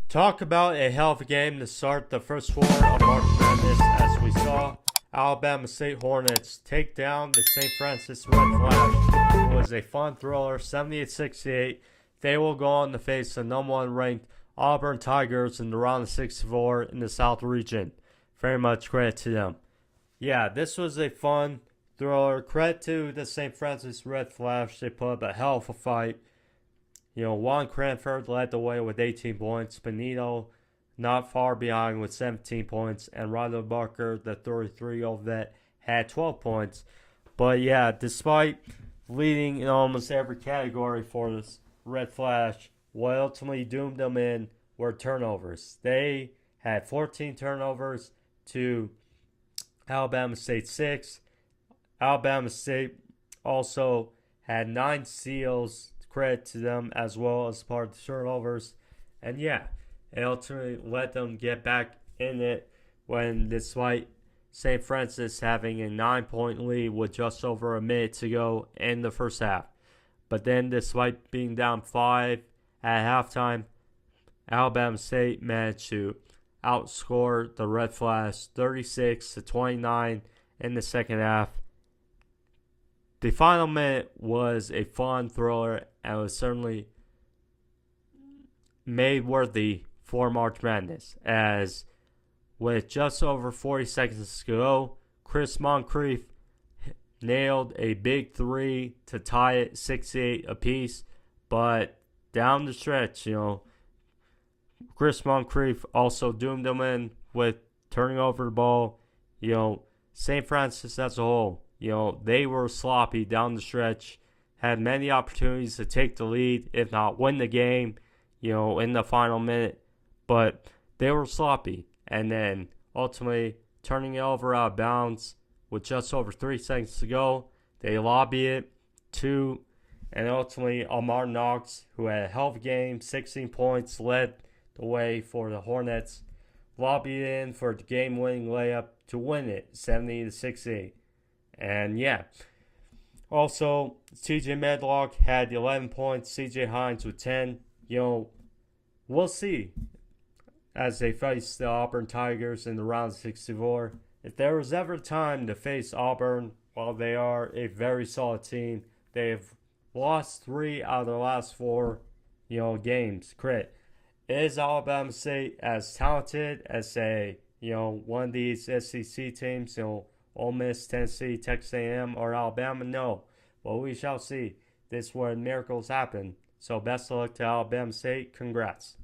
Talk about a hell of a game to start the first four of March Madness, as we saw Alabama State Hornets take down the St. Francis Red Flash. It was a fun thriller, 78-68. They will go on to face the number one ranked Auburn Tigers in the round of 64 in the South region. Very much credit to them. Yeah, this was a fun thriller. Credit to the St. Francis Red Flash. They put up a hell of a fight. Juan Cranford led the way with 18 points. Benito not far behind with 17 points. And Ronald Barker, the 33-year-old vet, had 12 points. But yeah, despite leading in almost every category for this Red Flash, what ultimately doomed them in were turnovers. They had 14 turnovers to Alabama State 6. Alabama State also had 9 steals. Credit to them as well as part of the turnovers. And yeah, it ultimately let them get back in it when, despite St. Francis having a 9-point lead with just over a minute to go in the first half. But then, despite being down 5 at halftime, Alabama State managed to outscore the Red Flash 36-29 in the second half. The final minute was a fun thriller and was certainly made worthy for March Madness, as with just over 40 seconds to go, Chris Moncrief nailed a big three to tie it 68 apiece. But down the stretch, Chris Moncrief also doomed them in with turning over the ball. St. Francis as a whole, they were sloppy down the stretch, had many opportunities to take the lead, if not win the game, in the final minute. But they were sloppy. And then ultimately turning it over out of bounds with just over 3 seconds to go. They lobby it to, and ultimately Amar Knox, who had a hell of a game, 16 points, led the way for the Hornets. Lobbied in for the game-winning layup to win it, 70-68. And yeah, also CJ Medlock had 11 points, CJ Hines with 10. We'll see as they face the Auburn Tigers in the round of 64. If there was ever time to face Auburn, while they are a very solid team, they've lost 3 out of their last 4, games. Credit. Is Alabama State as talented as, say, one of these SEC teams, Ole Miss, Tennessee, Texas A&M, or Alabama? No. Well, we shall see. This is where miracles happen. So best of luck to Alabama State. Congrats.